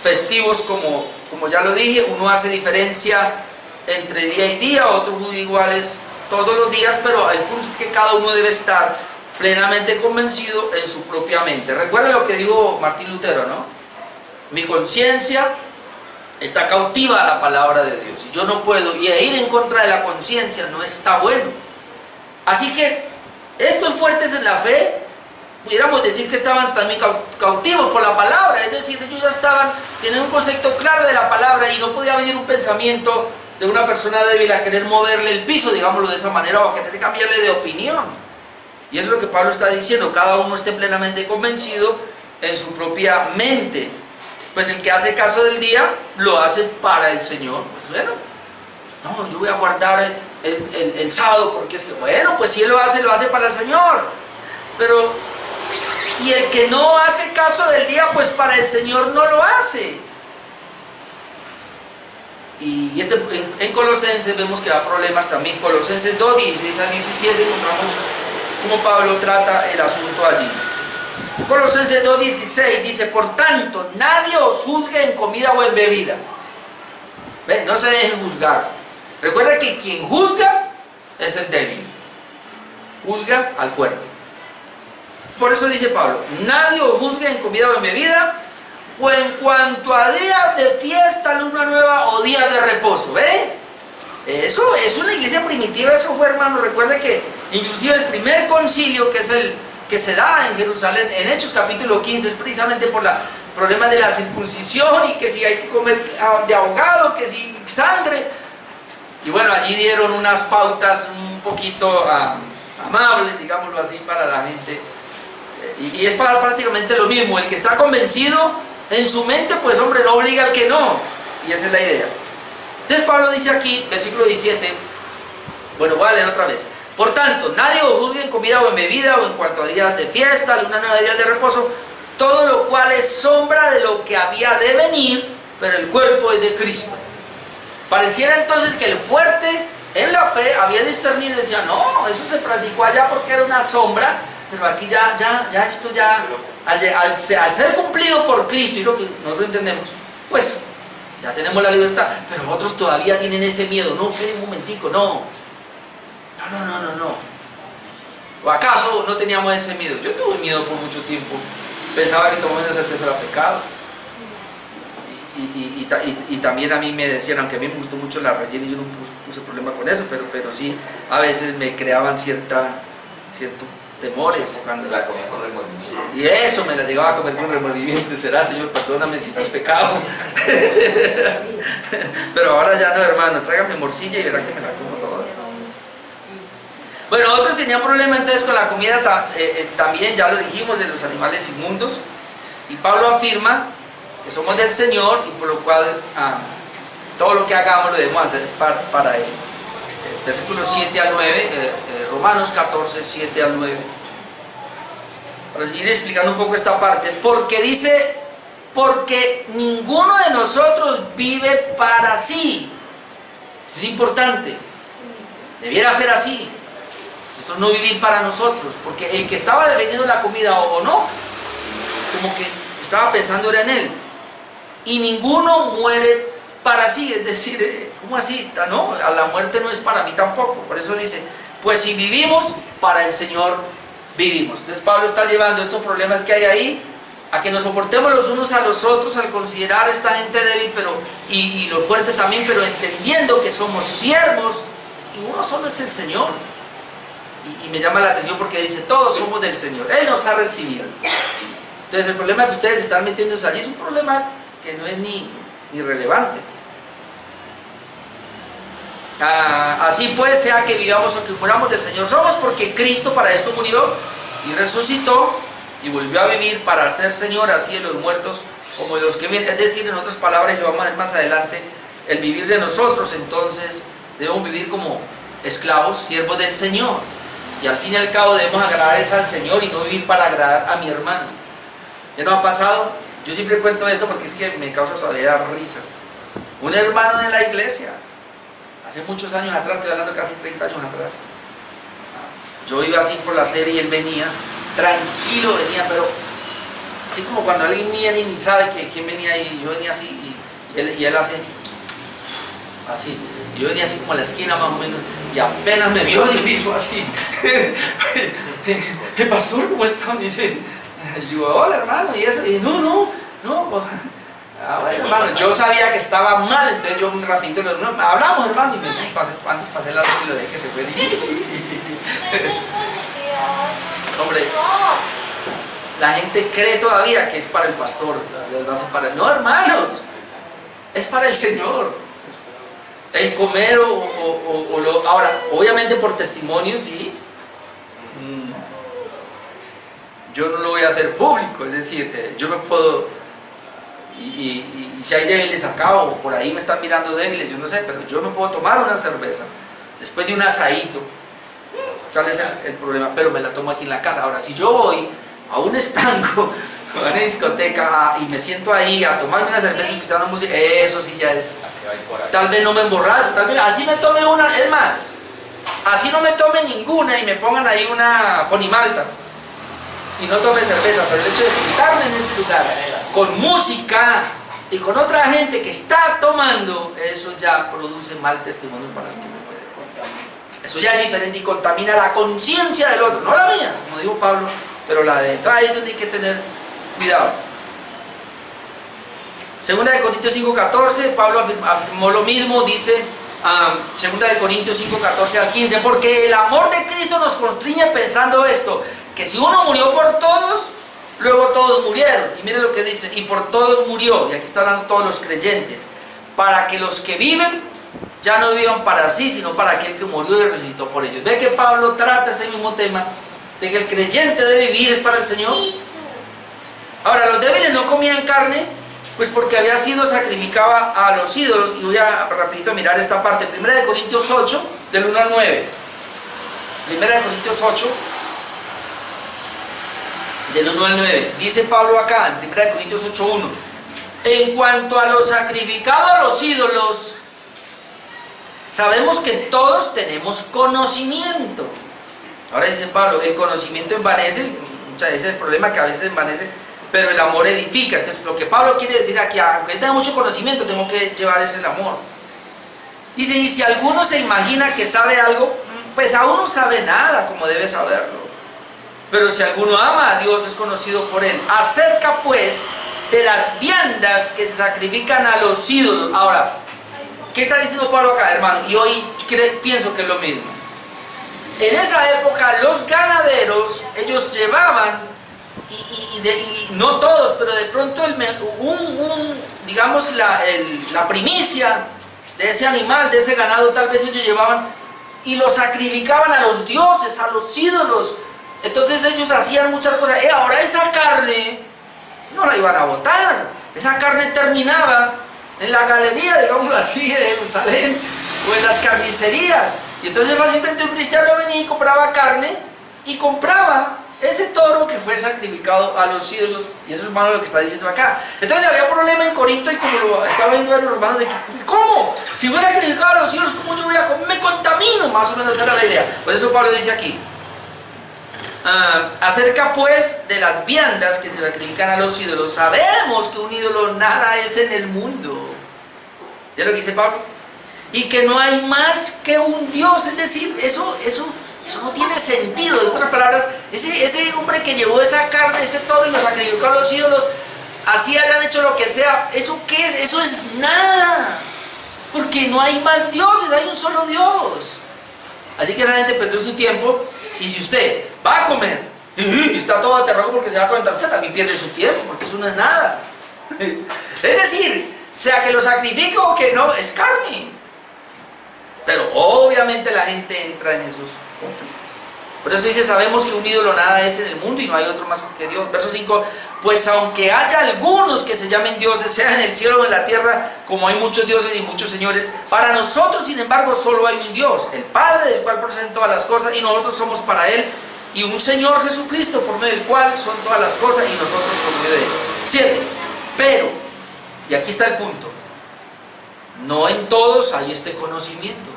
A: festivos, como ya lo dije. Uno hace diferencia entre día y día, otros juzgan iguales todos los días, pero el punto es que cada uno debe estar plenamente convencido en su propia mente. Recuerda lo que dijo Martín Lutero, ¿no? Mi conciencia está cautiva a la palabra de Dios, y yo no puedo, y ir en contra de la conciencia no está bueno. Así que estos fuertes en la fe, pudiéramos decir que estaban también cautivos por la palabra, es decir, ellos ya tienen un concepto claro de la palabra, y no podía venir un pensamiento de una persona débil a querer moverle el piso, digámoslo de esa manera, o a querer cambiarle de opinión. Y eso es lo que Pablo está diciendo, cada uno esté plenamente convencido en su propia mente. Pues el que hace caso del día, lo hace para el Señor. Pues bueno, no, yo voy a guardar el sábado, porque es que, bueno, pues si él lo hace para el Señor. Pero Y el que no hace caso del día, pues para el Señor no lo hace. Y en Colosenses vemos que da problemas también. Colosenses 2, 16 al 17 encontramos cómo Pablo trata el asunto allí. Colosenses 2, 16 dice: por tanto, nadie os juzgue en comida o en bebida. ¿Ve? No se dejen juzgar. Recuerda que quien juzga es el débil. Juzga al fuerte. Por eso dice Pablo: nadie os juzgue en comida o en bebida, o en cuanto a días de fiesta, luna nueva o días de reposo. ¿Ve? Eso es una iglesia primitiva, eso fue, hermano. Recuerde que inclusive el primer concilio, que es el que se da en Jerusalén, en Hechos capítulo 15, es precisamente por el problema de la circuncisión, y que si hay que comer de ahogado, que si sangre. Y bueno, allí dieron unas pautas un poquito amables, digámoslo así, para la gente. Y es para prácticamente lo mismo. El que está convencido en su mente, pues hombre, no obliga al que no. Y esa es la idea. Entonces Pablo dice aquí, versículo 17, bueno, voy a leer otra vez: por tanto, nadie os juzgue en comida o en bebida, o en cuanto a días de fiesta, luna nueva, días de reposo, todo lo cual es sombra de lo que había de venir, pero el cuerpo es de Cristo. Pareciera entonces que el fuerte en la fe había discernido y decía: no, eso se practicó allá porque era una sombra, pero aquí esto ya, al ser cumplido por Cristo, y lo que nosotros entendemos, pues ya tenemos la libertad. Pero otros todavía tienen ese miedo. No, esperen un momentico, no. ¿O acaso no teníamos ese miedo? Yo tuve miedo por mucho tiempo. Pensaba que tomar una certeza era pecado. Y también a mí me decían, aunque a mí me gustó mucho la rellena, y yo no puse problema con eso, pero sí, a veces me creaban ciertos temores cuando
B: la comía con remordimiento.
A: Y eso me la llegaba a comer con remordimiento. Será: Señor, perdóname si esto es pecado. Pero ahora ya no, hermano, tráigame morcilla y verá que me la como toda. Bueno, otros tenían problema entonces con la comida también, ya lo dijimos, de los animales inmundos. Y Pablo afirma que somos del Señor, y por lo cual todo lo que hagamos lo debemos hacer para Él. Versículos 7 al 9, Romanos 14, 7 al 9. Para seguir explicando un poco esta parte, porque dice: porque ninguno de nosotros vive para sí. Es importante, debiera ser así. Nosotros no vivir para nosotros, porque el que estaba defendiendo la comida o no, como que estaba pensando era en él. Y ninguno muere para sí, es decir, ¿cómo así? No, a la muerte no es para mí tampoco. Por eso dice: pues si vivimos, para el Señor vivimos. Entonces Pablo está llevando estos problemas que hay ahí a que nos soportemos los unos a los otros, al considerar a esta gente débil, y los fuertes también, pero entendiendo que somos siervos y uno solo es el Señor. Y me llama la atención porque dice: todos somos del Señor, Él nos ha recibido. Entonces el problema que ustedes están metiéndose allí es un problema que no es ni relevante. Así pues, sea que vivamos o que muramos, del Señor somos, porque Cristo para esto murió y resucitó y volvió a vivir para ser Señor así de los muertos como de los que viven. Es decir, en otras palabras, y lo vamos a ver más adelante, el vivir de nosotros. Entonces debemos vivir como esclavos, siervos del Señor, y al fin y al cabo debemos agradar al Señor y no vivir para agradar a mi hermano. ¿Ya no ha pasado? Yo siempre cuento esto porque es que me causa todavía risa. Un hermano de la iglesia, hace muchos años atrás, estoy hablando casi 30 años atrás, yo iba así por la serie y él venía, tranquilo venía, pero así como cuando alguien viene y ni sabe quién venía, y yo venía así, y él hace así, y yo venía así como a la esquina más o menos, y apenas me vio y dijo así: el pastor, ¿cómo está? Me dice, y yo: hola hermano, y eso, y no, bueno, hermano, yo sabía que estaba mal, entonces yo un ratito hablamos, hermano, y me antes pasé la y lo dejé que se fue. Hombre, la gente cree todavía que es para el pastor, no, hermanos, es para el Señor. El comer ahora, obviamente por testimonio, sí. Yo no lo voy a hacer público, es decir, yo me puedo, y si hay débiles acá o por ahí me están mirando débiles, yo no sé, pero yo me puedo tomar una cerveza después de un asadito. ¿Cuál es el problema? Pero me la tomo aquí en la casa. Ahora, si yo voy a un estanco, a una discoteca y me siento ahí a tomarme una cerveza escuchando música, eso sí ya es.
B: Aquí hay por ahí.
A: Tal vez no me emborrache, tal vez así me tome una, es más, así no me tome ninguna y me pongan ahí una ponimalta y no tome cerveza, pero el hecho de sentarme en ese lugar con música y con otra gente que está tomando, eso ya produce mal testimonio para el que me puede. Eso ya es diferente y contamina la conciencia del otro, no la mía, como dijo Pablo, pero la de detrás es donde hay que tener cuidado. Segunda de Corintios 5:14, Pablo afirmó lo mismo, dice Segunda de Corintios 5:14 al 15, porque el amor de Cristo nos constriñe pensando esto, que si uno murió por todos, luego todos murieron. Y miren lo que dice, y por todos murió, y aquí está hablando todos los creyentes, para que los que viven ya no vivan para sí, sino para aquel que murió y resucitó por ellos. Ve que Pablo trata ese mismo tema, de que el creyente debe vivir es para el Señor. Ahora, los débiles no comían carne, pues porque había sido sacrificada a los ídolos, y voy a rapidito mirar esta parte, 1 de Corintios 8, del 1 al 9. 1 de Corintios 8, del 1 al 9. Dice Pablo acá, en 1 de Corintios 8:1, en cuanto a lo sacrificado a los ídolos, sabemos que todos tenemos conocimiento. Ahora dice Pablo, el conocimiento envanece, ese es el problema, que a veces envanece, pero el amor edifica. Entonces lo que Pablo quiere decir aquí, aunque él tenga mucho conocimiento, tengo que llevar ese amor. Dice, y si alguno se imagina que sabe algo, pues aún no sabe nada como debe saberlo. Pero si alguno ama a Dios, es conocido por él. Acerca pues de las viandas que se sacrifican a los ídolos. Ahora, ¿qué está diciendo Pablo acá, hermano? Y hoy pienso que es lo mismo. En esa época los ganaderos, ellos llevaban, y no todos, pero de pronto digamos la primicia de ese animal, de ese ganado, tal vez ellos llevaban y lo sacrificaban a los dioses, a los ídolos. Entonces ellos hacían muchas cosas. Ahora esa carne no la iban a botar, esa carne terminaba en la galería, digámoslo así, de Jerusalén, o en las carnicerías. Y entonces fácilmente un cristiano venía y compraba carne, y compraba ese toro que fue sacrificado a los ídolos. Y eso es, hermano, lo que está diciendo acá. Entonces había problema en Corinto, y como lo estaba viendo a los hermanos, de que, ¿cómo? Si fue sacrificado a los ídolos, ¿cómo yo voy a comer? Me contamino. Más o menos esa era la idea. Por eso Pablo dice aquí, acerca pues de las viandas que se sacrifican a los ídolos, sabemos que un ídolo nada es en el mundo. ¿Ya lo que dice Pablo? Y que no hay más que un Dios. Es decir, eso no tiene sentido. En otras palabras, ese hombre que llevó esa carne, ese toro, y lo sacrificó a los ídolos, así hayan hecho lo que sea, ¿eso qué es? Eso es nada, porque no hay más dioses, hay un solo Dios. Así que esa gente perdió su tiempo. Y si usted va a comer y está todo aterrado porque se da cuenta, usted también pierde su tiempo, porque eso no es nada. Es decir, sea que lo sacrifique o que no, es carne. Pero obviamente la gente entra en esos conflictos. Por eso dice, sabemos que un ídolo nada es en el mundo y no hay otro más que Dios. Verso 5, pues aunque haya algunos que se llamen dioses, sea en el cielo o en la tierra, como hay muchos dioses y muchos señores, para nosotros, sin embargo, solo hay un Dios, el Padre, del cual proceden todas las cosas, y nosotros somos para Él, y un Señor Jesucristo, por medio del cual son todas las cosas, y nosotros por medio de Él. 7, pero, y aquí está el punto, no en todos hay este conocimiento.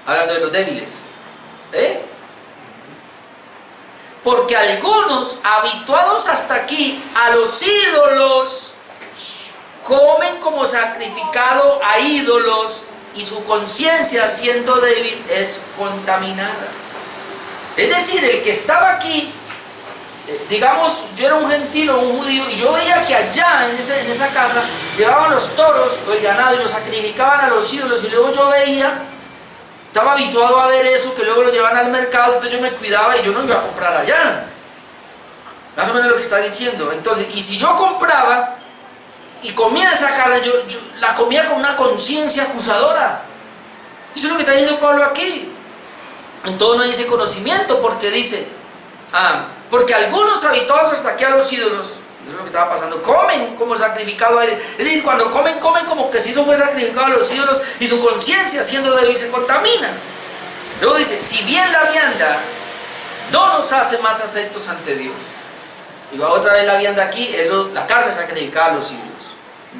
A: Hablando de los débiles. Porque algunos, habituados hasta aquí a los ídolos, comen como sacrificado a ídolos, y su conciencia, siendo débil, es contaminada. Es decir, el que estaba aquí, digamos, yo era un gentil o un judío, y yo veía que allá en esa casa llevaban los toros o el ganado y los sacrificaban a los ídolos, y luego yo veía, estaba habituado a ver eso, que luego lo llevan al mercado, entonces yo me cuidaba y yo no iba a comprar allá. Más o menos lo que está diciendo. Entonces, y si yo compraba y comía esa carne, yo la comía con una conciencia acusadora. Eso es lo que está diciendo Pablo aquí. En todo no dice conocimiento, porque dice, porque algunos habituados hasta aquí a los ídolos, eso es lo que estaba pasando, comen como sacrificado a él. Es decir, cuando comen como que si eso fue sacrificado a los ídolos, y su conciencia, siendo débil, se contamina. Luego dice, si bien la vianda no nos hace más aceptos ante Dios. Y otra vez la vianda aquí, la carne sacrificada a los ídolos.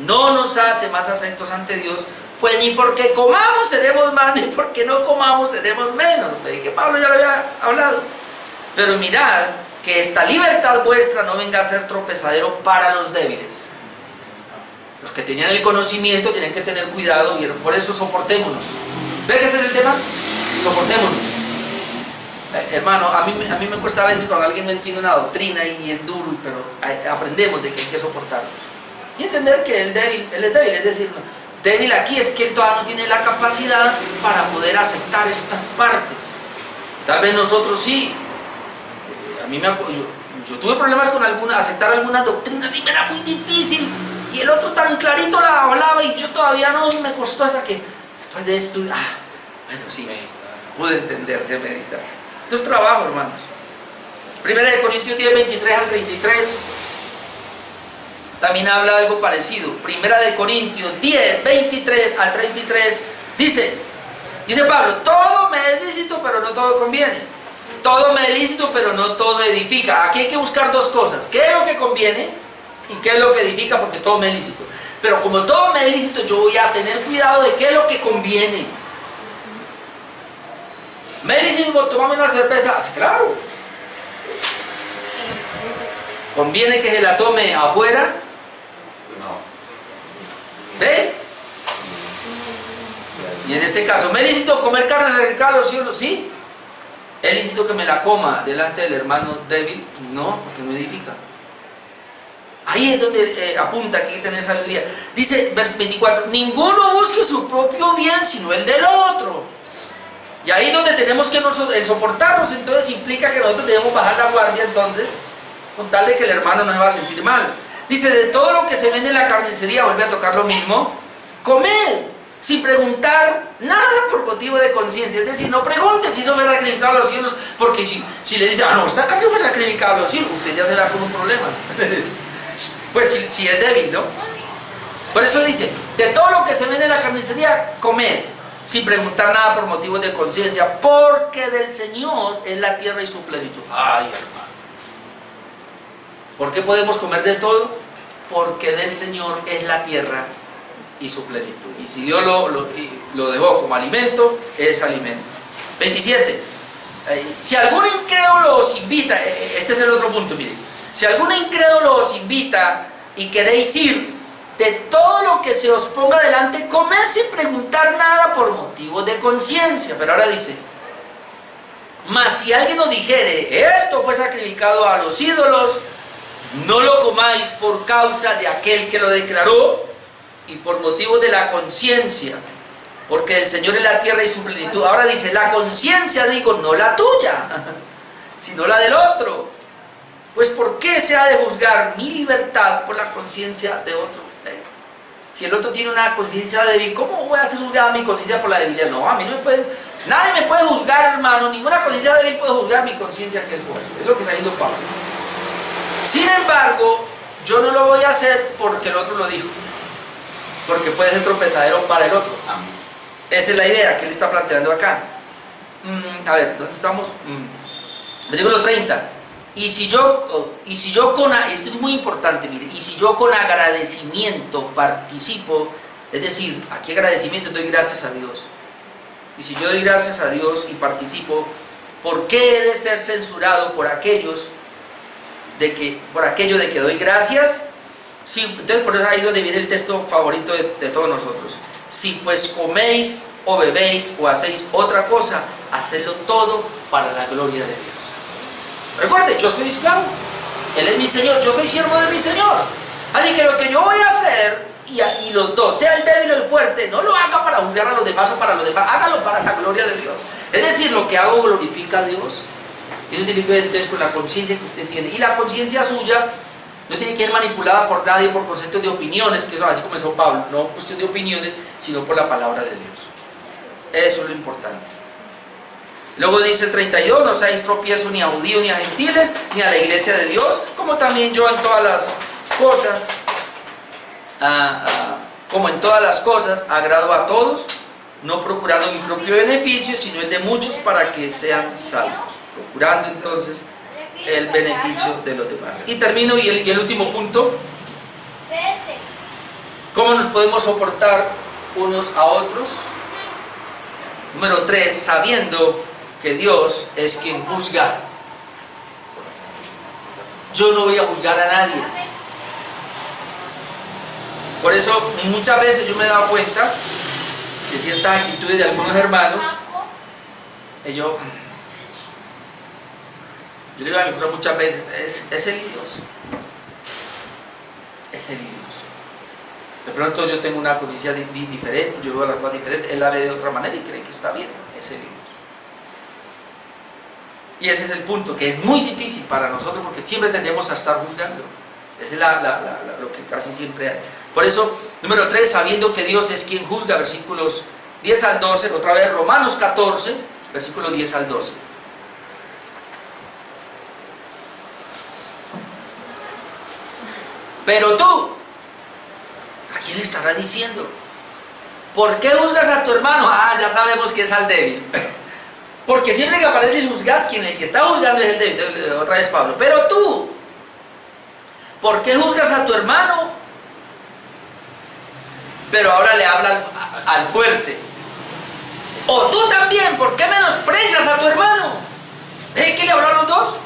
A: No nos hace más aceptos ante Dios, pues ni porque comamos seremos más, ni porque no comamos seremos menos. Que Pablo ya lo había hablado. Pero mirad que esta libertad vuestra no venga a ser tropezadero para los débiles. Los que tenían el conocimiento tienen que tener cuidado y por eso soportémonos. ¿Ven que este es el tema? Soportémonos. Hermano, a mí me cuesta a veces cuando alguien no entiende una doctrina y es duro, pero aprendemos de que hay que soportarnos. Y entender que él es débil, es decir, débil aquí es que él todavía no tiene la capacidad para poder aceptar estas partes. Tal vez nosotros sí. Yo tuve problemas con aceptar algunas doctrinas y me era muy difícil. Y el otro tan clarito la hablaba y yo todavía no, me costó hasta que después de esto, bueno, sí, pude entender, de meditar. Esto es trabajo, hermanos. 1 Corintios 10, 23 al 33 también habla algo parecido. 1 Corintios 10, 23 al 33 dice Pablo: todo me es lícito, pero no todo conviene. Todo me es lícito, pero no todo edifica. Aquí hay que buscar dos cosas: ¿qué es lo que conviene? ¿Y qué es lo que edifica? Porque todo me es lícito. Pero como todo me es lícito, yo voy a tener cuidado de qué es lo que conviene. ¿Me es lícito tomarme una cerveza? Sí, claro. ¿Conviene que se la tome afuera?
B: No.
A: ¿Ve? Y en este caso, ¿me es lícito comer carne sacrificada a los ídolos? Sí. ¿Es lícito que me la coma delante del hermano débil? No, porque no edifica. Ahí es donde apunta, aquí tenés sabiduría. Dice, verso 24, ninguno busque su propio bien, sino el del otro. Y ahí donde tenemos que el soportarnos, entonces implica que nosotros debemos bajar la guardia, entonces, con tal de que el hermano no se va a sentir mal. Dice, de todo lo que se vende en la carnicería, vuelve a tocar lo mismo, comed, sin preguntar nada por motivo de conciencia. Es decir, no pregunten si eso fue sacrificado a los cielos, porque si le dice, no, esta carne fue sacrificada a los cielos, usted ya será con un problema. Pues si es débil, ¿no? Por eso dice, de todo lo que se vende en la carnicería, comed, sin preguntar nada por motivos de conciencia, porque del Señor es la tierra y su plenitud. Ay, hermano. ¿Por qué podemos comer de todo? Porque del Señor es la tierra y su plenitud. Y si Dios lo dejó como alimento, es alimento. 27. Si algún incrédulo os invita, este es el otro punto, miren. Si algún incrédulo os invita y queréis ir, de todo lo que se os ponga delante, comed sin preguntar nada por motivos de conciencia. Pero ahora dice, mas si alguien os dijere, esto fue sacrificado a los ídolos, no lo comáis por causa de aquel que lo declaró y por motivos de la conciencia, porque del Señor es la tierra y su plenitud. Ahora dice, la conciencia, digo, no la tuya, sino la del otro. Pues ¿por qué se ha de juzgar mi libertad por la conciencia de otro? Si el otro tiene una conciencia débil, ¿cómo voy a hacer juzgar mi conciencia por la debilidad? No, a mí no me pueden, nadie me puede juzgar, hermano, ninguna conciencia débil puede juzgar mi conciencia que es buena. Es lo que está diciendo Pablo. Sin embargo, yo no lo voy a hacer porque el otro lo dijo, porque puede ser tropezadero para el otro. Esa es la idea que él está planteando acá. A ver, ¿dónde estamos? Versículo 30. Y si yo con, esto es muy importante, mire, y si yo con agradecimiento participo, es decir, aquí agradecimiento, doy gracias a Dios. Y si yo doy gracias a Dios y participo, ¿por qué he de ser censurado por aquello de que doy gracias? Sí, entonces por eso ahí es donde viene el texto favorito de todos nosotros. Si pues coméis o bebéis o hacéis otra cosa, hacedlo todo para la gloria de Dios. Recuerde, yo soy esclavo, Él es mi Señor, yo soy siervo de mi Señor. Así que lo que yo voy a hacer, y los dos, sea el débil o el fuerte, no lo haga para juzgar a los demás o para los demás, hágalo para la gloria de Dios. Es decir, lo que hago glorifica a Dios. Eso tiene que ver entonces con la conciencia que usted tiene. Y la conciencia suya no tiene que ser manipulada por nadie, por conceptos de opiniones, que eso así comenzó Pablo, no cuestión de opiniones, sino por la palabra de Dios. Eso es lo importante. Luego dice 32, no seáis tropiezo ni a judíos ni a gentiles, ni a la iglesia de Dios, como también yo en todas las cosas, agrado a todos, no procurando mi propio beneficio, sino el de muchos para que sean salvos. Procurando entonces el beneficio de los demás. Y termino, y el último punto: ¿cómo nos podemos soportar unos a otros? Número 3, sabiendo que Dios es quien juzga. Yo no voy a juzgar a nadie. Por eso muchas veces yo me he dado cuenta de ciertas actitudes de algunos hermanos. Y yo le digo a mi esposa muchas veces: es el Dios. Es el Dios. De pronto yo tengo una conciencia diferente, yo veo las cosas diferentes, él la ve de otra manera y cree que está bien. Es el Dios. Y ese es el punto, que es muy difícil para nosotros porque siempre tendemos a estar juzgando. Ese es lo que casi siempre hay. Por eso, número 3, sabiendo que Dios es quien juzga, versículos 10 al 12, otra vez Romanos 14, versículos 10 al 12. Pero tú, ¿a quién le estará diciendo? ¿Por qué juzgas a tu hermano? Ya sabemos que es al débil. Porque siempre que aparece el juzgar, el que está juzgando es el débil. Otra vez Pablo. Pero tú, ¿por qué juzgas a tu hermano? Pero ahora le habla al fuerte. O tú también, ¿por qué menosprecias a tu hermano? ¿Qué le habló a los dos?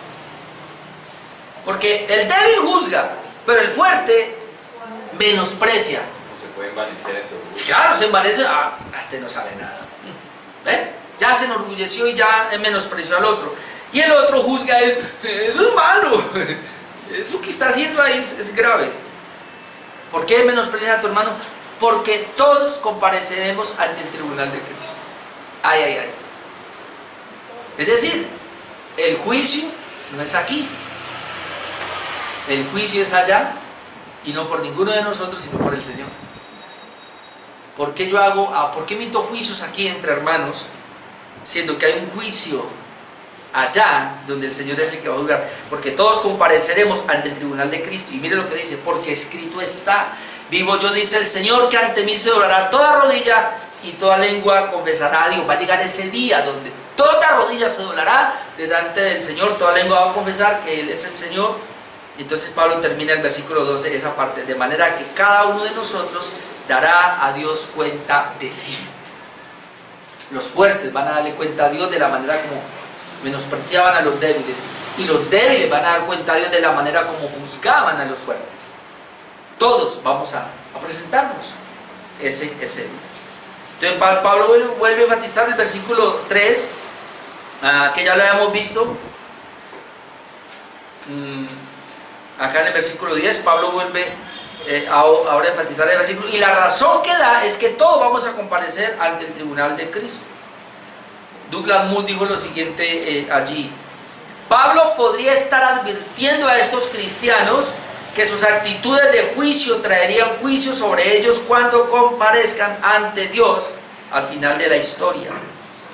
A: Porque el débil juzga, pero el fuerte menosprecia.
B: No se puede envanecer eso.
A: Claro, se envanece. Este no sabe nada. Ya se enorgulleció y ya menospreció al otro. Y el otro juzga: eso es malo. Eso que está haciendo ahí es grave. ¿Por qué menosprecias a tu hermano? Porque todos compareceremos ante el tribunal de Cristo. Ay. Es decir, el juicio no es aquí. El juicio es allá, y no por ninguno de nosotros, sino por el Señor. ¿Por qué por qué emito juicios aquí entre hermanos, siendo que hay un juicio allá donde el Señor es el que va a juzgar? Porque todos compareceremos ante el tribunal de Cristo. Y mire lo que dice: porque escrito está: vivo yo, dice el Señor, que ante mí se doblará toda rodilla y toda lengua confesará. Digo, va a llegar ese día donde toda rodilla se doblará delante del Señor, toda lengua va a confesar que Él es el Señor. Entonces Pablo termina el versículo 12, esa parte: de manera que cada uno de nosotros dará a Dios cuenta de sí. Los fuertes van a darle cuenta a Dios de la manera como menospreciaban a los débiles, y los débiles van a dar cuenta a Dios de la manera como juzgaban a los fuertes. Todos vamos a presentarnos ese día. Entonces Pablo vuelve a enfatizar el versículo 3, que ya lo habíamos visto. Acá en el versículo 10 Pablo vuelve ahora a enfatizar el versículo, y la razón que da es que todos vamos a comparecer ante el tribunal de Cristo. Douglas Moo dijo lo siguiente allí: Pablo podría estar advirtiendo a estos cristianos que sus actitudes de juicio traerían juicio sobre ellos cuando comparezcan ante Dios al final de la historia.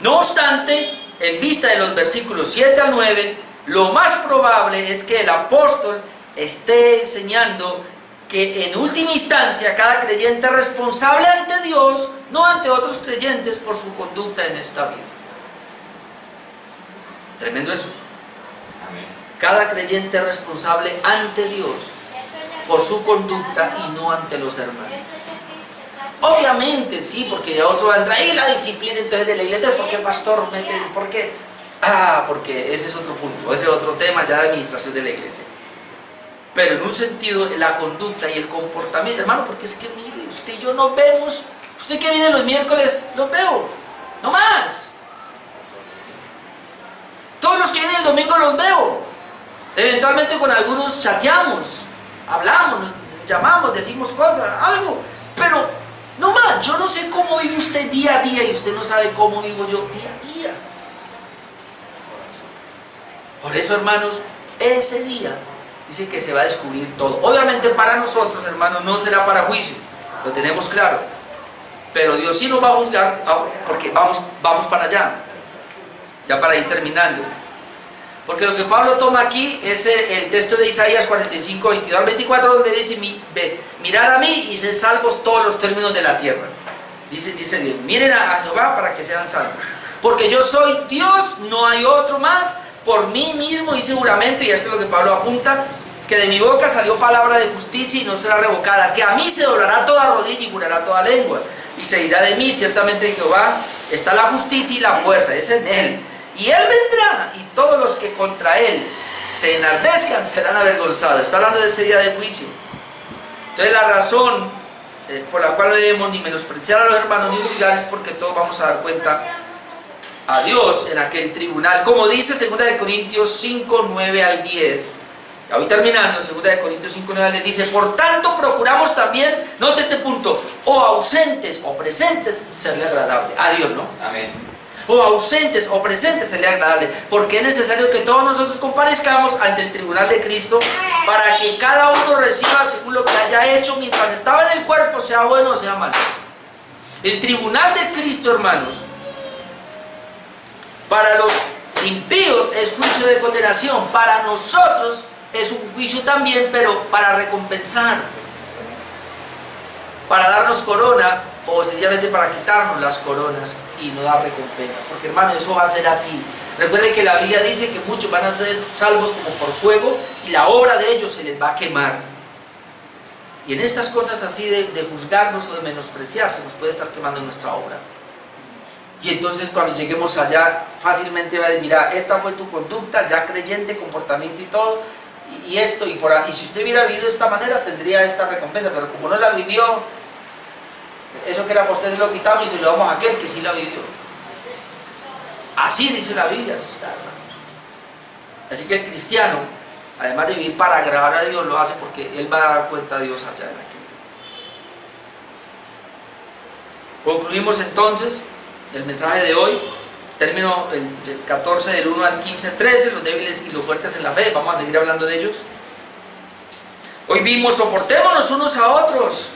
A: No obstante, en vista de los versículos 7 al 9, lo más probable es que el apóstol esté enseñando que en última instancia cada creyente es responsable ante Dios, no ante otros creyentes, por su conducta en esta vida. Tremendo eso.
B: Amén.
A: Cada creyente es responsable ante Dios por su conducta y no ante los hermanos. Obviamente sí, porque otros van a traer la disciplina entonces de la iglesia. ¿Por qué, pastor? ¿Por qué? Porque ese es otro punto, ese es otro tema ya de administración de la iglesia. Pero en un sentido, la conducta y el comportamiento, hermano, porque es que mire, usted y yo nos vemos. Usted que viene los miércoles, los veo, no más. Todos los que vienen el domingo los veo. Eventualmente con algunos chateamos, hablamos, nos llamamos, decimos cosas, algo. Pero no más, yo no sé cómo vive usted día a día y usted no sabe cómo vivo yo día a día. Por eso, hermanos, ese día dice que se va a descubrir todo. Obviamente para nosotros, hermanos, no será para juicio, lo tenemos claro. Pero Dios sí nos va a juzgar, porque vamos para allá. Ya para ir terminando. Porque lo que Pablo toma aquí es el texto de Isaías 45, 22 al 24, donde dice: mirad a mí y sed salvos todos los términos de la tierra. Dice Dios: miren a Jehová para que sean salvos. Porque yo soy Dios, no hay otro más. por mí mismo hice juramento, y esto es lo que Pablo apunta, que de mi boca salió palabra de justicia y no será revocada, que a mí se doblará toda rodilla y jurará toda lengua, y se dirá de mí, ciertamente en Jehová está la justicia y la fuerza, es en él. Y él vendrá, y todos los que contra él se enardezcan serán avergonzados. Está hablando de ese día de juicio. Entonces la razón por la cual no debemos ni menospreciar a los hermanos ni juzgar es porque todos vamos a dar cuenta a Dios en aquel tribunal. Como dice 2 Corintios 5, 9 al 10. Ya voy terminando. 2 Corintios 5, 9 al 10 dice: por tanto procuramos también, note este punto, o ausentes o presentes, serle agradable a Dios, ¿no?
B: Amén.
A: O ausentes o presentes, serle agradable, porque es necesario que todos nosotros comparezcamos ante el tribunal de Cristo, para que cada uno reciba según lo que haya hecho mientras estaba en el cuerpo, sea bueno o sea malo. El tribunal de Cristo, hermanos, para los impíos es juicio de condenación, para nosotros es un juicio también, pero para recompensar, para darnos corona, o sencillamente para quitarnos las coronas y no dar recompensa. Porque, hermano, eso va a ser así. Recuerden que la Biblia dice que muchos van a ser salvos como por fuego, y la obra de ellos se les va a quemar. Y en estas cosas así de juzgarnos o de menospreciar, se nos puede estar quemando nuestra obra. Y entonces cuando lleguemos allá, fácilmente va a decir: mira, esta fue tu conducta, ya creyente, comportamiento y todo, y esto, y si usted hubiera vivido de esta manera, tendría esta recompensa, pero como no la vivió, eso que era por usted se lo quitamos y se lo damos a aquel que sí la vivió. Así dice la Biblia, así está, hermanos. Así que el cristiano, además de vivir para agradar a Dios, lo hace porque él va a dar cuenta a Dios allá en aquel. Concluimos entonces el mensaje de hoy. Término el 14 del 1 al 15, 13, los débiles y los fuertes en la fe. Vamos a seguir hablando de ellos. Hoy vimos: soportémonos unos a otros.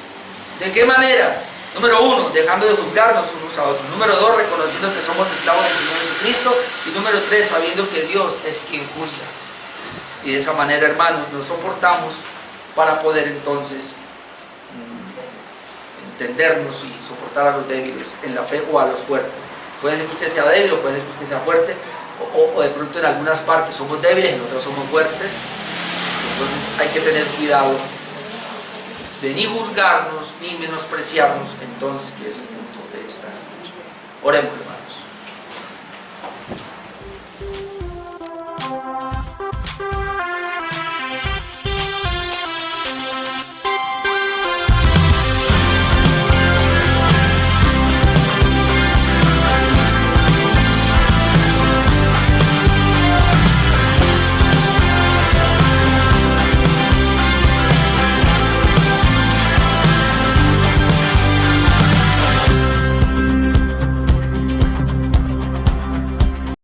A: ¿De qué manera? Número 1, dejando de juzgarnos unos a otros. Número 2, reconociendo que somos esclavos del Señor Jesucristo. Y número 3, sabiendo que Dios es quien juzga. Y de esa manera, hermanos, nos soportamos para poder entonces entendernos y soportar a los débiles en la fe o a los fuertes. Puede ser que usted sea débil o puede ser que usted sea fuerte, o de pronto en algunas partes somos débiles, en otras somos fuertes. Entonces hay que tener cuidado de ni juzgarnos ni menospreciarnos, entonces, que es el punto de esta noche. Oremos, hermanos.